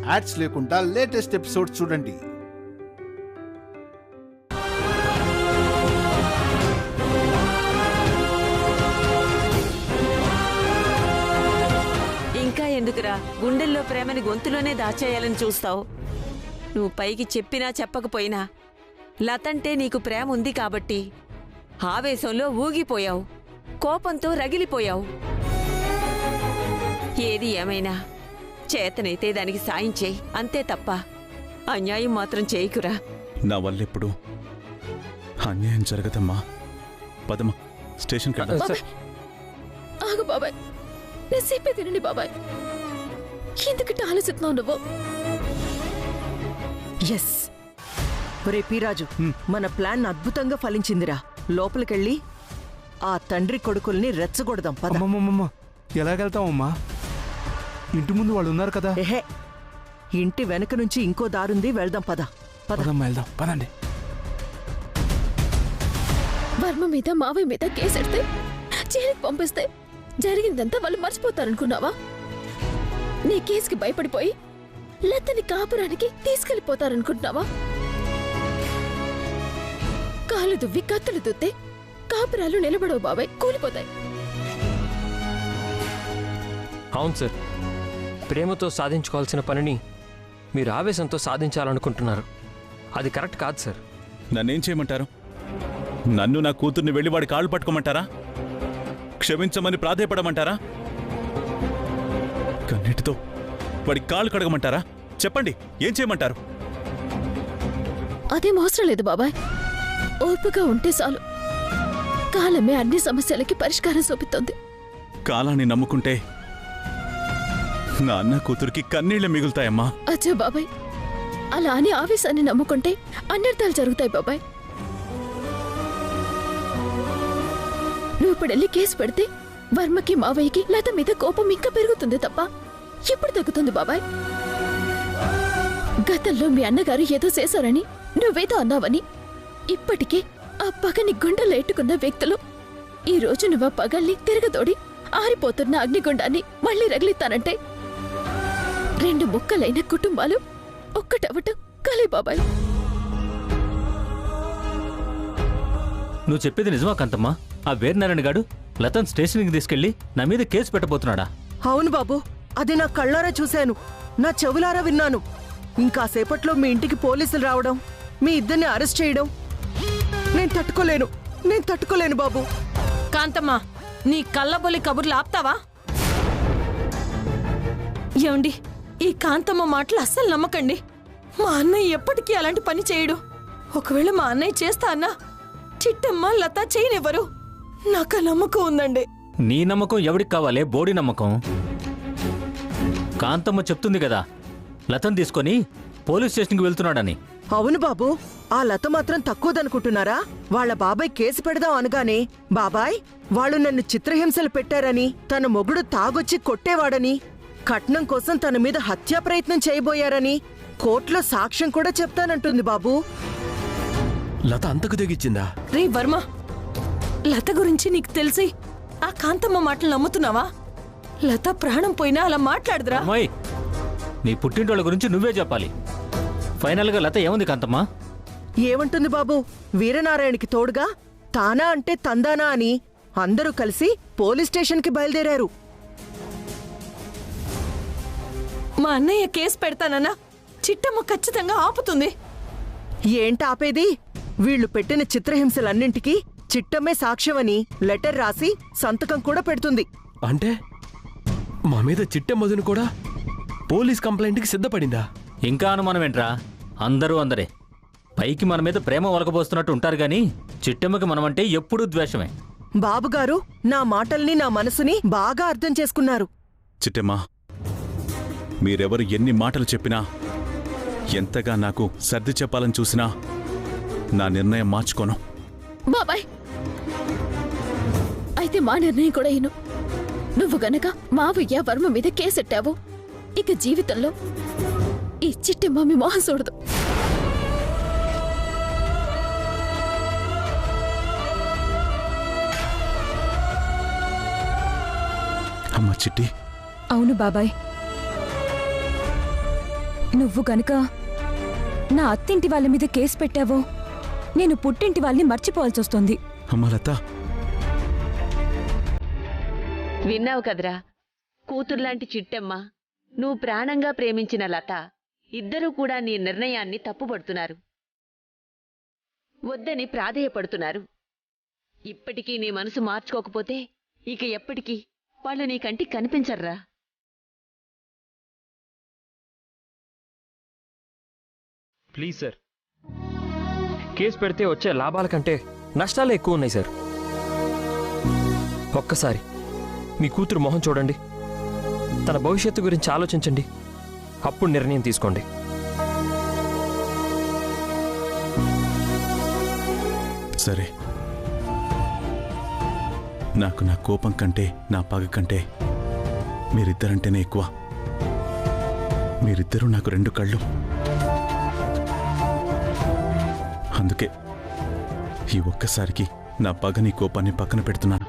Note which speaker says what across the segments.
Speaker 1: Ads లేకుండా latest episode చూడండి.
Speaker 2: ఇంకా ఎందుకురా గుండెల్లో ప్రేమని గొంతులోనే దాచేయాలని చూస్తావు? నువ్వు పైకి చెప్పినా చెప్పకపోయినా లతంటే నీకు ప్రేమ ఉంది కాబట్టి ఆవేశంలో ఊగిపోయావు, కోపంతో రగిలిపోయావు. ఏది ఏమైనా చేతనైతే దానికి సాయం చేయి, అంతే తప్ప అన్యాయం మాత్రం చేయకురా.
Speaker 3: నా వల్లెప్పుడు అన్యాయం జరగదమ్మా. పదమ్మా స్టేషన్కి వెళ్దాం.
Speaker 4: ఆగు బాబాయ్, నేను చెప్పే తినండి బాబాయ్. ఎందుకంటే ఆలోచిస్తున్నావు నువ్వు?
Speaker 5: ఎస్ ఒరే పీరాజు, మన ప్లాన్ అద్భుతంగా ఫలించిందిరా. లోపలికెళ్ళి ఆ తండ్రి కొడుకుల్ని రెచ్చగొడదాం. పద.
Speaker 6: ఎలాగెళ్తామమ్మా? ఇంటి ముందు వాళ్ళు ఉన్నారు కదా.
Speaker 5: ఎహే, ఇంటి వెనక నుంచి ఇంకో దారుంది, వెళ్దాం. పద
Speaker 6: పదమ్మా, వెళ్దాం. పదండి.
Speaker 4: వర్మ మీద మావయ్య మీద కేసెడితే జైలుకి పంపిస్తే జరిగిందంతా వాళ్ళు మర్చిపోతారనుకున్నావా? నీ కేసుకి భయపడిపోయి లతని కాపురానికి తీసుకెళ్లిపోతారనుకుంటున్నావా? కాలు దువ్వి కత్తులు దుత్తే కాపురాలు నిలబడవు బాబాయ్, కూలిపోతాయి.
Speaker 7: అవును సార్, ప్రేమతో సాధించుకోవాల్సిన పనిని మీరు ఆవేశంతో సాధించాలనుకుంటున్నారు. అది కరెక్ట్ కాదు సార్.
Speaker 3: నన్నేం చేయమంటారు? నన్ను నా కూతుర్ని వెళ్ళి వాడి కాళ్ళు పట్టుకోమంటారా? క్షమించమని ప్రాధేయపడమంటారా? కన్నీటితో వాడి కాళ్ళు కడగమంటారా? చెప్పండి, ఏం చేయమంటారు?
Speaker 4: అదేం అవసరం లేదు బాబాయ్, ఓర్పుగా ఉంటే చాలు. కాలమే అన్ని సమస్యలకి పరిష్కారం చూపుతోంది.
Speaker 3: కాలాన్ని నమ్ముకుంటే నా అన్న కూతురికి కన్నీళ్లే మిగులుతాయమ్మా.
Speaker 4: అచ్చా బాబాయ్, అలా అని ఆవేశాన్ని నమ్ముకుంటే అనర్థాలు జరుగుతాయి బాబాయ్. నువ్వు ఇప్పుడు వెళ్ళి కేసు పెడితే వర్మకి మావయ్యకి లత మీద కోపం ఇంకా పెరుగుతుంది తప్ప ఎప్పుడు తగ్గుతుంది బాబాయ్? గతంలో మీ అన్నగారు ఏదో చేశారని నువ్వేదో అన్నావని ఇప్పటికే ఆ పగని గుండెల్లో ఎట్టుకున్న వ్యక్తులు ఈ రోజు నువ్వు పగల్ని తిరగతోడి ఆరిపోతున్న అగ్నిగుండాన్ని మళ్లీ రగిలిస్తానంటే రెండు ముక్కలైన కుటుంబాలు ఒక్కటవటం కలే బాబాయ్.
Speaker 8: నువ్వు చెప్పేది నిజమా కాంతమ్మా? ఆ వీరనారాయణ గాడు లతన్ స్టేషన్కి తీసుకెళ్లి నా మీద కేసు పెట్టబోతున్నాడా?
Speaker 5: అవును బాబు, అది నా కళ్ళారా చూశాను, నా చెవులారా విన్నాను. ఇంకాసేపట్లో మీ ఇంటికి పోలీసులు రావడం, మీ ఇద్దరిని అరెస్ట్ చేయడం నేను తట్టుకోలేను బాబు.
Speaker 9: కాంతమ్మా, నీ కళ్ళబొల్లి కబుర్లు ఆపుతావా? ఏమండి, ఈ కాంతమ్మ మాటలు అస్సలు నమ్మకండి. మా అన్నయ్య ఎప్పటికీ అలాంటి పని చేయడు. ఒకవేళ మా అన్నయ్య చేస్తా అన్నా చిట్టమ్మ లత చేయనివ్వరు. నాకు నమ్మకం ఉందండి.
Speaker 8: నీ నమ్మకం ఎవడికి కావాలే? బోడి నమ్మకం. కాంతమ్మ చెప్తుంది కదా లతన్ తీసుకొని పోలీస్ స్టేషన్కి వెళ్తున్నాడని.
Speaker 5: అవును బాబు, ఆ లత మాత్రం తక్కువదనుకుంటున్నారా? వాళ్ళ బాబాయ్ కేసు పెడదాం అనగానే, బాబాయ్ వాళ్ళు నన్ను చిత్రహింసలు పెట్టారని, తన మొగుడు తాగొచ్చి కొట్టేవాడని, కట్నం కోసం తన మీద హత్యా ప్రయత్నం చేయబోయారని కోర్టులో సాక్ష్యం కూడా చెప్తానంటుంది బాబు.
Speaker 6: లత అంతకు తెగిచ్చిందా?
Speaker 9: రే వర్మ, లత గురించి నీకు తెలిసి ఆ కాంతమ్మ మాటలు నమ్ముతున్నావా? లత ప్రాణం పోయినా అలా మాట్లాడదురా.
Speaker 8: అమ్మాయి, నీ పుట్టింటోళ్ళ గురించి నువ్వే చెప్పాలి. ఫైనల్గా లత ఏముంది కాంతమ్మా?
Speaker 5: ఏమంటుంది బాబు? వీరనారాయణకి తోడుగా తానా అంటే తందానా అని అందరూ కలిసి పోలీస్ స్టేషన్కి బయలుదేరారు.
Speaker 9: మా అన్నయ్య కేసు పెడతానన్నా చిట్టమ్మ ఖచ్చితంగా ఆపుతుంది.
Speaker 5: ఏంటాపేది? వీళ్లు పెట్టిన చిత్రహింసలన్నింటికీ చిట్టమ్మే సాక్ష్యమని లెటర్ రాసి సంతకం కూడా పెడుతుంది.
Speaker 6: అంటే మా మీద చిట్టమ్మదును కూడా పోలీస్ కంప్లైంట్కి సిద్ధపడిందా?
Speaker 8: ఇంకా అనుమానమేంట్రా? అందరూ అందరే. పైకి మన మీద ప్రేమ ఒలకబోస్తున్నట్టు ఉంటారు గాని చిట్టమ్మకి మనమంటే ఎప్పుడూ ద్వేషమే.
Speaker 5: బాబుగారు నా మాటల్ని, నా మనసుని బాగా అర్థం చేసుకున్నారు.
Speaker 3: చిట్టమ్మా, మీరెవరు ఎన్ని మాటలు చెప్పినా, ఎంతగా నాకు సర్ది చెప్పాలని చూసినా నా నిర్ణయం మార్చుకోను.
Speaker 4: బాబాయ్, అయితే మా నిర్ణయం కూడా ఇను. నువ్వు గనక మావయ్య వర్మ మీద కేసెట్టావు, ఇక జీవితంలో ఈ చిట్టమ్మ మీ మొహం చూడదు.
Speaker 3: అమ్మ చిట్టి.
Speaker 10: అవును బాబాయ్, నువ్వు గనుక నా అత్తింటి వాళ్ళ మీద కేసు పెట్టావో నేను పుట్టింటి వాళ్ళని మర్చిపోవాల్సి వస్తుంది.
Speaker 3: అమ్మా లత,
Speaker 2: విన్నావు కదరా, కూతుర్లాంటి చిట్టమ్మ, నువ్వు ప్రాణంగా ప్రేమించిన లత ఇద్దరూ కూడా నీ నిర్ణయాన్ని తప్పుపడుతున్నారు, వద్దని ప్రాధేయపడుతున్నారు. ఇప్పటికీ నీ మనసు మార్చుకోకపోతే ఇక ఎప్పటికీ వాళ్ళు నీ కంటికి కనిపించర్రా.
Speaker 7: ప్లీజ్ సార్, కేసు పెడితే వచ్చే లాభాల కంటే నష్టాలే ఎక్కువ ఉన్నాయి సార్. ఒక్కసారి మీ కూతురు మొహం చూడండి, తన భవిష్యత్తు గురించి ఆలోచించండి, అప్పుడు నిర్ణయం తీసుకోండి.
Speaker 3: సరే, నాకు నా కోపం కంటే నా పగ కంటే మీరిద్దరంటేనే ఎక్కువ. మీరిద్దరూ నాకు రెండు కళ్ళు. అందుకే ఈ ఒక్కసారికి నా పగని కోపాన్ని పక్కన పెడుతున్నాను.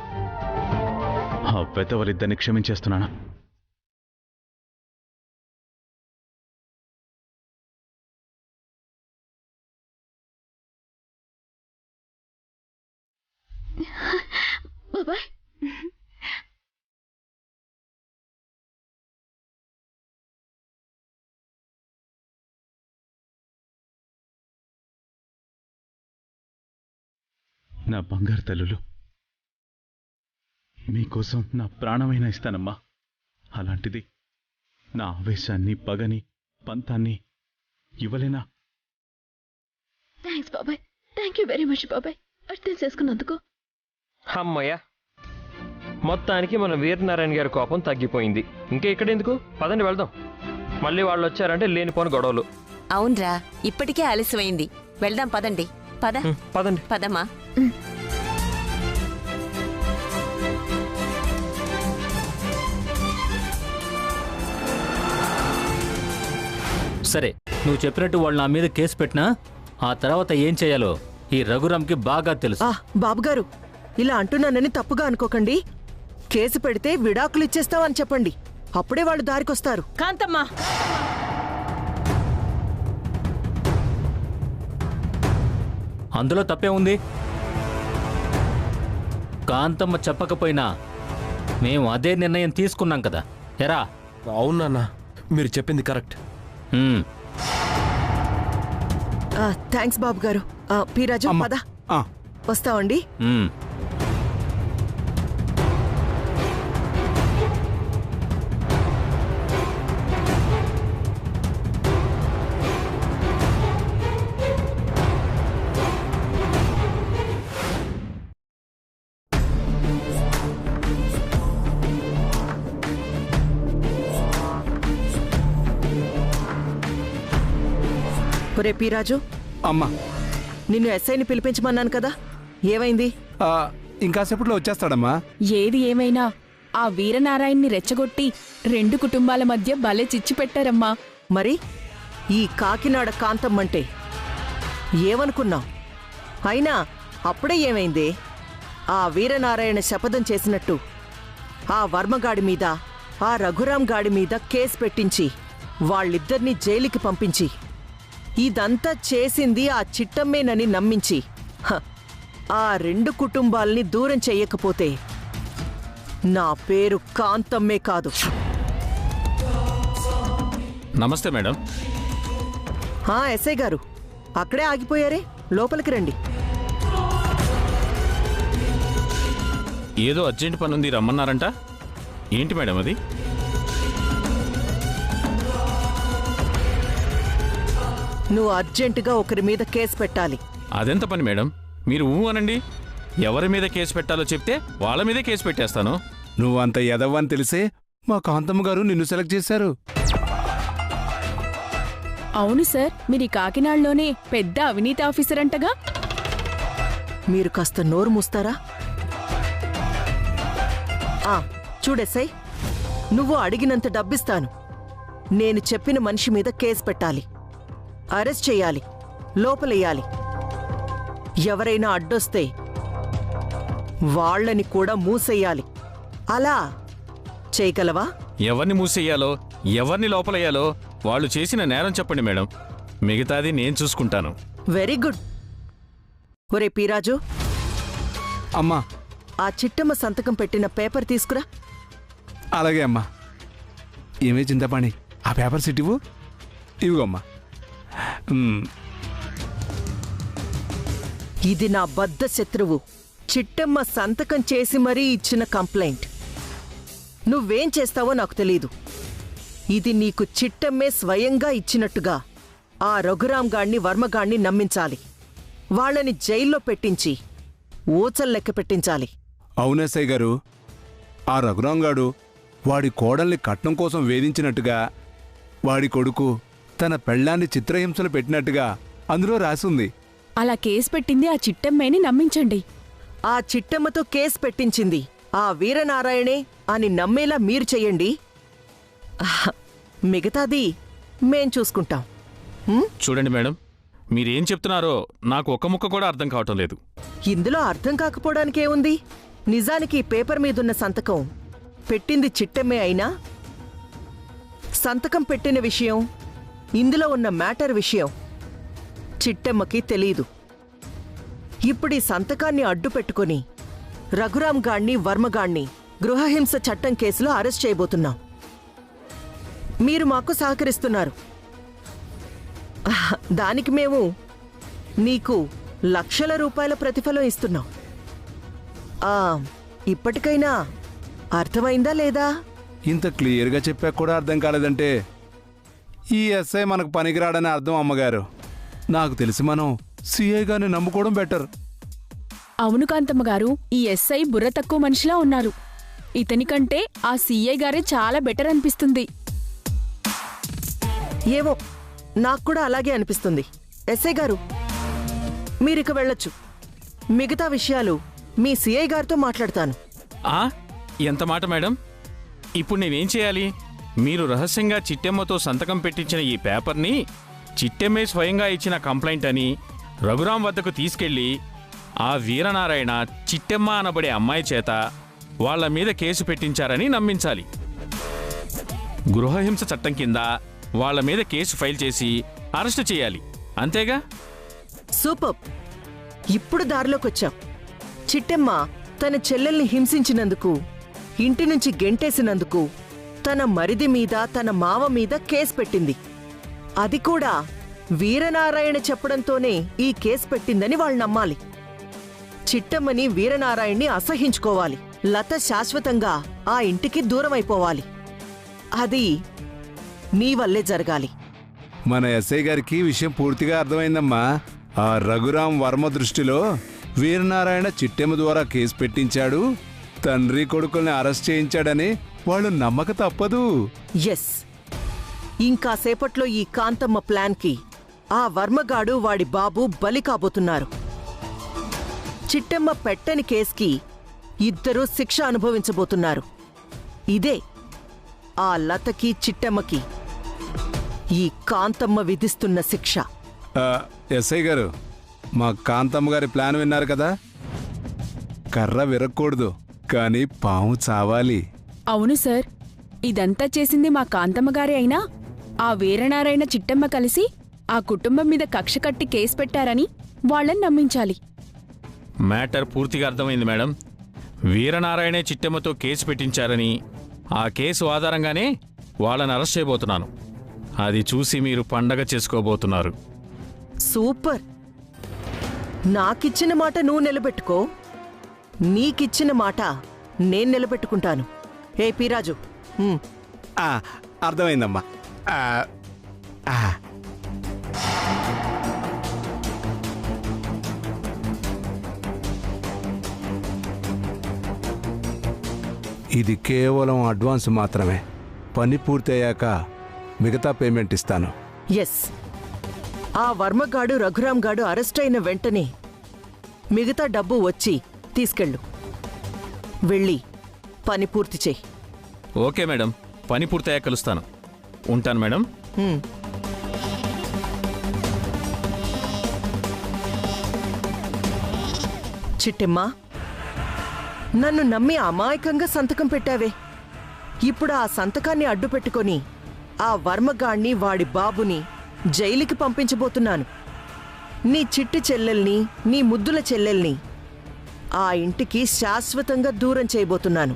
Speaker 3: ఆ పెద్దవాళ్ళిద్దరిని క్షమించేస్తున్నాను.
Speaker 4: బాబాయ్,
Speaker 3: నా బంగారు తల్లులు, మీకోసం నా ప్రాణమైనా ఇస్తానమ్మా. అలాంటిది నా ఆవేశాన్ని, పగని, పంతాన్ని ఇవ్వలేనా?
Speaker 4: థ్యాంక్స్ బాబాయ్, థ్యాంక్ యూ వెరీ మచ్ బాబాయ్, అర్థం చేసుకున్నందుకు.
Speaker 7: అమ్మయ్య, మొత్తానికి మన వీరనారాయణ గారి కోపం తగ్గిపోయింది. ఇంకా ఇక్కడెందుకు, పదండి వెళ్దాం. మళ్ళీ వాళ్ళు వచ్చారంటే లేనిపోని గొడవలు.
Speaker 2: అవునరా, ఇప్పటికే ఆలస్యమైంది, వెళ్దాం పదండి. పద
Speaker 7: పదండి.
Speaker 2: పదమ్మా.
Speaker 8: సరే, నువ్వు చెప్పినట్టు వాళ్ళు నా మీద కేసు పెట్టినా ఆ తర్వాత ఏం చేయాలో ఈ రఘురామ్కి బాగా తెలుసు.
Speaker 5: బాబుగారు, ఇలా అంటున్నానని తప్పుగా అనుకోకండి. కేసు పెడితే విడాకులు ఇచ్చేస్తామని చెప్పండి, అప్పుడే వాళ్ళు దారికొస్తారు.
Speaker 9: కాంతమ్మా,
Speaker 8: అందులో తప్పే ఉంది. కాంతమ్మ చెప్పకపోయినా మేము అదే నిర్ణయం తీసుకున్నాం కదా. ఎరా?
Speaker 6: అవునన్నా, మీరు చెప్పింది కరెక్ట్.
Speaker 5: థ్యాంక్స్ బాబు గారు. పీరాజు పద, వస్తామండి. ఒరే పీరాజు,
Speaker 1: అమ్మా,
Speaker 5: నిన్ను ఎస్ఐని పిలిపించమన్నాను కదా, ఏమైంది?
Speaker 1: ఇంకాసేపట్లో వచ్చేస్తాడమ్మా.
Speaker 10: ఏది ఏమైనా ఆ వీరనారాయణ్ని రెచ్చగొట్టి 2 కుటుంబాల మధ్య భలే చిచ్చు పెట్టారమ్మా.
Speaker 5: మరి ఈ కాకినాడ కాంతమ్మంటే ఏమనుకున్నావు? అయినా అప్పుడే ఏమైంది? ఆ వీరనారాయణ శపథం చేసినట్టు ఆ వర్మగాడి మీద, ఆ రఘురాం గాడి మీద కేసు పెట్టించి వాళ్ళిద్దరినీ జైలుకి పంపించి ఇదంతా చేసింది ఆ చిట్టమ్మేనని నమ్మించి ఆ 2 కుటుంబాల్ని దూరం చెయ్యకపోతే నా పేరు కాంతమ్మే కాదు.
Speaker 3: నమస్తే మేడం.
Speaker 5: ఎస్ఐ గారు, అక్కడే ఆగిపోయారే, లోపలికి రండి.
Speaker 3: ఏదో అర్జెంట్ పని ఉంది, రమ్మన్నారంట. ఏంటి మేడం అది?
Speaker 5: నువ్వు అర్జెంటుగా ఒకరి మీద కేసు పెట్టాలి.
Speaker 3: అదెంత పని మేడం? మీరు అనండి, ఎవరి మీద కేసు పెట్టాలో చెప్తే వాళ్ళ మీదే కేసు పెట్టేస్తాను.
Speaker 1: నువ్వు అంత ఎదవ్వని తెలిసే మా కాంతమ్మ గారు నిన్ను సెలెక్ట్ చేశారు.
Speaker 10: అవును సార్, మీరు ఈ కాకినాడలోనే పెద్ద అవినీతి ఆఫీసర్ అంటగా.
Speaker 5: మీరు కాస్త నోరు మూస్తారా? చూడెస్ఐ, నువ్వు అడిగినంత డబ్బిస్తాను. నేను చెప్పిన మనిషి మీద కేసు పెట్టాలి, అరెస్ట్ చేయాలి, లోపలెయ్యాలి. ఎవరైనా అడ్డొస్తే వాళ్లని కూడా మూసెయ్యాలి. అలా చేయగలవా?
Speaker 3: ఎవరిని మూసేయాలో, ఎవరిని లోపలయ్యాలో వాళ్ళు చేసిన నేరం చెప్పండి మేడం, మిగతాది నేను చూసుకుంటాను.
Speaker 5: Very good. ఒరే పీరాజు,
Speaker 1: అమ్మా.
Speaker 5: ఆ చిట్టమ్మ సంతకం పెట్టిన పేపర్ తీసుకురా.
Speaker 1: అలాగే అమ్మా. ఏమే చింతపాణి, ఆ పేపర్ సెట్ ఇవ్వు. ఇవ్వమ్మా.
Speaker 5: ఇది నా బద్ధ శత్రువు చిట్టమ్మ సంతకం చేసి మరీ ఇచ్చిన కంప్లైంట్. నువ్వేం చేస్తావో నాకు తెలీదు. ఇది నీకు చిట్టమ్మే స్వయంగా ఇచ్చినట్టుగా ఆ రఘురాం గాణ్ణి వర్మగాణ్ణి నమ్మించాలి. వాళ్ళని జైల్లో పెట్టించి ఊచల్లెక్క పెట్టించాలి.
Speaker 1: అవునేసై గారు, ఆ రఘురాంగాడు వాడి కోడల్ని కట్నం కోసం వేధించినట్టుగా, వాడి కొడుకు తన పెళ్ళాన్ని చిత్రహింసలు పెట్టినట్టుగా అందులో రాసుంది.
Speaker 10: అలా కేసు పెట్టింది ఆ చిట్టమ్మేని నమ్మించండి.
Speaker 5: ఆ చిట్టమ్మతో కేసు పెట్టించింది ఆ వీరనారాయణే అని నమ్మేలా మీరు చెయ్యండి. మిగతాది మేం చూసుకుంటాం.
Speaker 3: చూడండి మేడం, మీరేం చెప్తున్నారో నాకు ఒక్క ముక్క కూడా అర్థం కావటం లేదు.
Speaker 5: ఇందులో అర్థం కాకపోవడానికేముంది? నిజానికి పేపర్ మీదున్న సంతకం పెట్టింది చిట్టమ్మే అయినా సంతకం పెట్టిన విషయం, ఇందులో ఉన్న మ్యాటర్ విషయం చిట్టమ్మకి తెలీదు. ఇప్పుడీ సంతకాన్ని అడ్డు పెట్టుకుని రఘురాం గాణ్ణి వర్మగాణ్ణి గృహహింస చట్టం కేసులో అరెస్ట్ చేయబోతున్నాం. మీరు మాకు సహకరిస్తున్నారు. దానికి మేము నీకు లక్షల రూపాయల ప్రతిఫలం ఇస్తున్నాం. ఇప్పటికైనా అర్థమైందా లేదా?
Speaker 1: ఇంత క్లియర్గా చెప్పాక కూడా అర్థం కాలేదంటే ఈ ఎస్ఐ మనకు పనికిరాడని అర్థం అమ్మగారు. నాకు తెలిసి మనం సిఐ గారిని నమ్ముకోవడం బెటర్.
Speaker 10: అవును కాంతమ్మ గారు, ఈ ఎస్ఐ బుర్ర తక్కువ మనిషిలా ఉన్నారు. ఇతని కంటే ఆ సిఐ గారే చాలా బెటర్ అనిపిస్తుంది.
Speaker 5: ఏమో, నాకు కూడా అలాగే అనిపిస్తుంది. ఎస్ఐ గారు, మీరిక వెళ్ళొచ్చు. మిగతా విషయాలు మీ సిఐ గారితో మాట్లాడతాను.
Speaker 3: ఎంత మాట మేడం, ఇప్పుడు నేనేం చేయాలి? మీరు రహస్యంగా చిట్టెమ్మతో సంతకం పెట్టించిన ఈ పేపర్ని చిట్టెమ్మే స్వయంగా ఇచ్చిన కంప్లైంట్ అని రఘురాం వద్దకు తీసుకెళ్లి ఆ వీరనారాయణ చిట్టెమ్మ అనబడే అమ్మాయి చేత వాళ్ల మీద కేసు పెట్టించారని నమ్మించాలి. గృహహింస చట్టం కింద వాళ్ల మీద కేసు ఫైల్ చేసి అరెస్టు చేయాలి. అంతేగా?
Speaker 5: సూపర్. ఇప్పుడు దారిలోకొచ్చాం. చిట్టెమ్మ తన చెల్లెల్ని హింసించినందుకు, ఇంటి నుంచి గెంటేసినందుకు తన మరిది మీద, తన మావ మీద కేసు పెట్టింది. అది కూడా వీరనారాయణ చెప్పడంతోనే ఈ కేసు పెట్టిందని వాళ్ళు నమ్మాలి. చిట్టమ్మని, వీరనారాయణ్ణి అసహించుకోవాలి. లత శాశ్వతంగా ఆ ఇంటికి దూరమైపోవాలి. అది నీ వల్లే జరగాలి.
Speaker 1: మన ఎస్ఐ గారికి విషయం పూర్తిగా అర్థమైందమ్మా. ఆ రఘురాం వర్మ దృష్టిలో వీరనారాయణ చిట్టెమ్మ ద్వారా కేసు పెట్టించాడు, తండ్రి కొడుకుల్ని అరెస్ట్ చేయించాడని వాళ్ళు నమ్మక తప్పదు.
Speaker 5: ఎస్, ఇంకాసేపట్లో ఈ కాంతమ్మ ప్లాన్కి ఆ వర్మగాడు, వాడి బాబు బలి కాబోతున్నారు. చిట్టమ్మ పెట్టని కేసుకి ఇద్దరూ శిక్ష అనుభవించబోతున్నారు. ఇదే ఆ లతకి, చిట్టమ్మకి ఈ కాంతమ్మ విధిస్తున్న శిక్ష.
Speaker 1: ఎస్ఐ గారు, మా కాంతమ్మ గారి ప్లాన్ విన్నారు కదా. కర్ర విరగకూడదు, కానీ పాము చావాలి.
Speaker 10: అవును సార్, ఇదంతా చేసింది మా కాంతమ్మగారే అయినా ఆ వీరనారాయణ చిట్టమ్మ కలిసి ఆ కుటుంబం మీద కక్ష కట్టి కేసు పెట్టారని వాళ్ళని నమ్మించాలి.
Speaker 3: మ్యాటర్ పూర్తిగా అర్థమైంది మేడం. వీరనారాయణే చిట్టెమ్మతో కేసు పెట్టించారని, ఆ కేసు ఆధారంగానే వాళ్ళని అరెస్ట్ చేయబోతున్నాను. అది చూసి మీరు పండగ చేసుకోబోతున్నారు.
Speaker 5: సూపర్. నాకిచ్చిన మాట నువ్వు నిలబెట్టుకో, నీకిచ్చిన మాట నేను నిలబెట్టుకుంటాను. ఏ పీరాజు,
Speaker 1: అర్థమైందమ్మా. ఇది కేవలం అడ్వాన్స్ మాత్రమే. పని పూర్తయ్యాక మిగతా పేమెంట్ ఇస్తాను.
Speaker 5: ఎస్, ఆ వర్మగాడు, రఘురాం గాడు అరెస్ట్ అయిన వెంటనే మిగతా డబ్బు వచ్చి తీసుకెళ్ళు. వెళ్ళి పని పూర్తి చెయ్యి.
Speaker 3: ఓకే మేడం, పని పూర్తయ్యాక కలుస్తాను. ఉంటాను మేడం.
Speaker 5: చిట్టెమ్మా, నన్ను నమ్మి అమాయకంగా సంతకం పెట్టావే. ఇప్పుడు ఆ సంతకాన్ని అడ్డు పెట్టుకొని ఆ వర్మగాణ్ణి వాడి బాబుని జైలుకి పంపించబోతున్నాను. నీ చిట్టి చెల్లెల్ని, నీ ముద్దుల చెల్లెల్ని ఆ ఇంటికి శాశ్వతంగా దూరం చేయబోతున్నాను.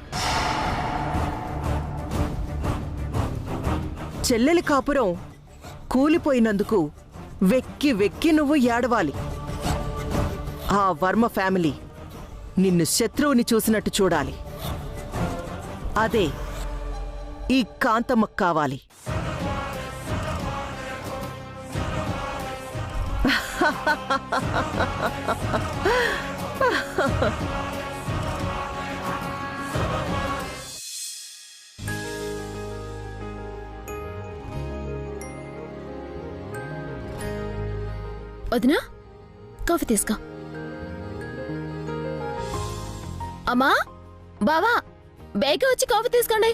Speaker 5: చెల్లెలి కాపురం కూలిపోయినందుకు వెక్కి వెక్కి నువ్వు ఏడవాలి. ఆ వర్మ ఫ్యామిలీ నిన్ను శత్రువుని చూసినట్టు చూడాలి. అదే ఈ కాంతమ్మకు కావాలి.
Speaker 4: వదినా, కాఫీ తీసుకో. అమ్మా, బావా, బేగా వచ్చి కాఫీ తీసుకోండి.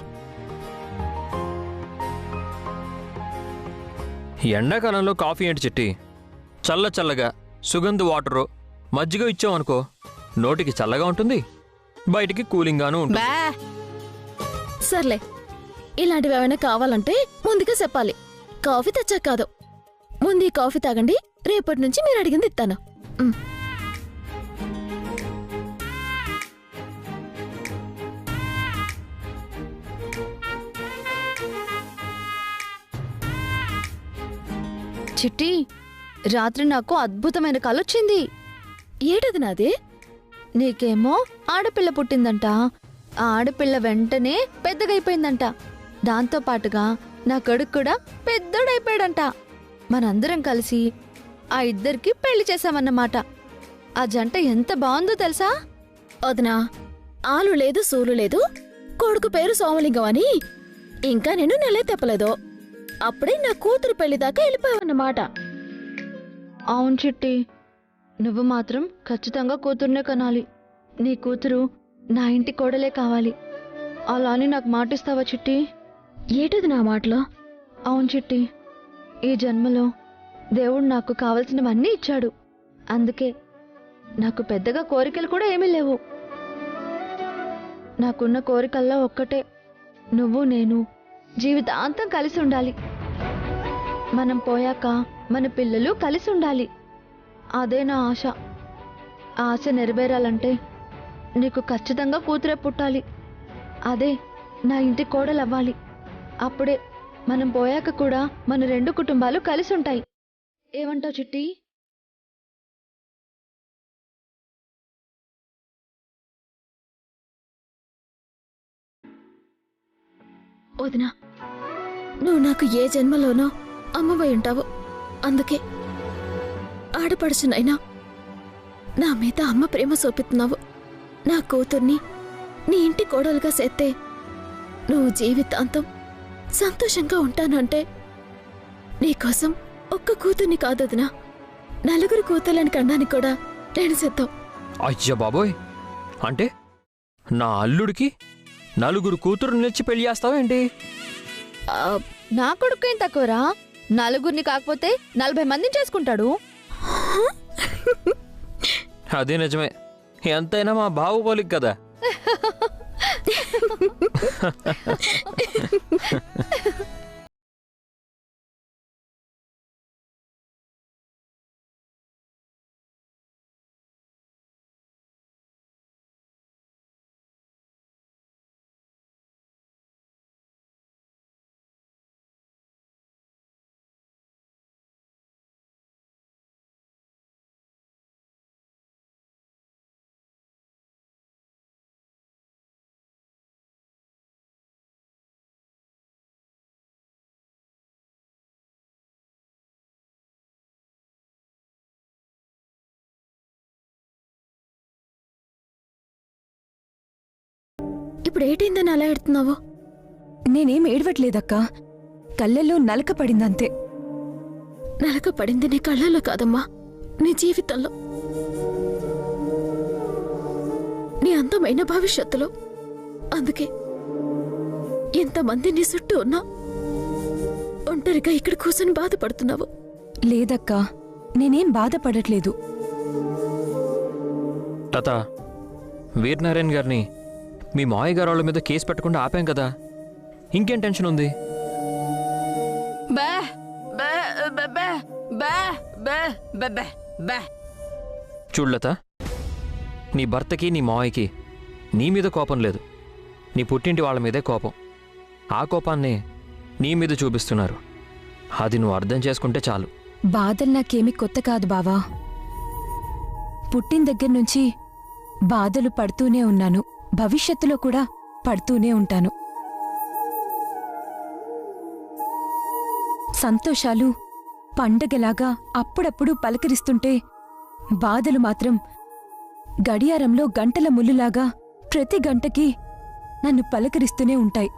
Speaker 7: ఎండాకాలంలో కాఫీ ఏంటి చిట్టి? చల్ల చల్లగా సుగంధ వాటరు మజ్జిగ ఇచ్చామనుకో, నోటికి చల్లగా ఉంటుంది, బయటికి కూలింగ్గాను ఉంటుంది.
Speaker 4: సర్లే, ఇలాంటివి ఏమైనా కావాలంటే ముందుగా చెప్పాలి. కాఫీ తెచ్చాక కాదు. ముందు ఈ కాఫీ తాగండి, రేపటి నుంచి మీరు అడిగింది ఇస్తాను.
Speaker 11: చిట్టి, రాత్రి నాకు అద్భుతమైన కల వచ్చింది.
Speaker 4: ఏటది నాది?
Speaker 11: నీకేమో ఆడపిల్ల పుట్టిందంట. ఆ ఆడపిల్ల వెంటనే పెద్దగైపోయిందంట. దాంతో పాటుగా నా కొడుకు కూడా పెద్దోడైపోయాడంట. మనందరం కలిసి ఆ ఇద్దరికి పెళ్లి చేశామన్నమాట. ఆ జంట ఎంత బాగుందో తెలుసా?
Speaker 4: వదినా, ఆలు లేదు సూలు లేదు, కొడుకు పేరు సోమలింగం అని ఇంకా నేను నెలే తెప్పలేదు. అప్పుడే నా కూతురు పెళ్లి దాకా వెళ్ళిపోయావన్నమాట.
Speaker 11: అవును చిట్టి, నువ్వు మాత్రం ఖచ్చితంగా కూతుర్నే కనాలి. నీ కూతురు నా ఇంటి కోడలే కావాలి. అలా అని నాకు మాటిస్తావా చిట్టి?
Speaker 4: ఏటది నా మాటలో?
Speaker 11: అవును చిట్టి, ఈ జన్మలో దేవుడు నాకు కావలసినవన్నీ ఇచ్చాడు. అందుకే నాకు పెద్దగా కోరికలు కూడా ఏమీ లేవు. నాకున్న కోరికల్లో ఒక్కటే, నువ్వు నేను జీవితాంతం కలిసి ఉండాలి. మనం పోయాక మన పిల్లలు కలిసి ఉండాలి. అదే నా ఆశ. ఆ ఆశ నెరవేరాలంటే నీకు ఖచ్చితంగా కూతురే పుట్టాలి. అదే నా ఇంటి కోడలవ్వాలి. అప్పుడే మనం పోయాక కూడా మన రెండు కుటుంబాలు కలిసి ఉంటాయి. ఏమంటావు చిట్టి?
Speaker 4: వదినా, నువ్వు నాకు ఏ జన్మలోనో అమ్మవై ఉంటావు. అందుకే ఆడపడుచునైనా నా మీద అమ్మ ప్రేమ చూపిస్తున్నావు. నా కూతుర్ని నీ ఇంటి కోడలుగా చేస్తే నువ్వు జీవితాంతం సంతోషంగా ఉంటానంటే నీకోసం ఒక్క కూతుర్ని కాదొదినా, నలుగురు కూతుర్లని కన్నానికి కూడా నేను సిద్ధం.
Speaker 7: అయ్య బాబోయ్, అంటే నా అల్లుడికి నలుగురు కూతురు నిలిచి పెళ్లి చేస్తావేంటి?
Speaker 11: నా కొడుకు ఏం తక్కువరా? నలుగురిని కాకపోతే 40 మందిని చేసుకుంటాడు.
Speaker 7: అదే నిజమే, ఎంతైనా మా బాహుబలికి కదా.
Speaker 4: ఇప్పుడు ఏటైందని అలా ఎడుతున్నావు?
Speaker 10: నేనేం ఏడవట్లేదక్కా, కళ్ళల్లో నలక పడిందంతే.
Speaker 4: నలక పడింది నీ కళ్ళలో కాదమ్మా, నీ జీవితంలో, నీ అందమైన భవిష్యత్తులో. అందుకే ఎంతమంది నీ చుట్టూ ఉన్నా ఒంటరిగా ఇక్కడ కూర్చొని బాధపడుతున్నావు.
Speaker 10: లేదక్కా, నేనేం బాధపడట్లేదు.
Speaker 7: తాత, వీరనారాయణ గారిని మీ మావయ్య గారు వాళ్ళ మీద కేసు పెట్టకుండా ఆపాం కదా, ఇంకేం టెన్షన్ ఉంది? చూడలత, నీ భర్తకి నీ మావయ్యకి నీ మీద కోపం లేదు, నీ పుట్టింటి వాళ్ళ మీదే కోపం. ఆ కోపాన్నే నీ మీద చూపిస్తున్నారు. అది నువ్వు అర్థం చేసుకుంటే చాలు.
Speaker 10: బాధలు నాకేమీ కొత్త కాదు బావా. పుట్టిన దగ్గర నుంచి బాధలు పడుతూనే ఉన్నాను, భవిష్యత్తులో కూడా పడుతూనే ఉంటాను. సంతోషాలు పండగలాగా అప్పుడప్పుడు పలకరిస్తుంటే, బాధలు మాత్రం గడియారంలో గంటల ముల్లులాగా ప్రతి గంటకి నన్ను పలకరిస్తూనే ఉంటాయి.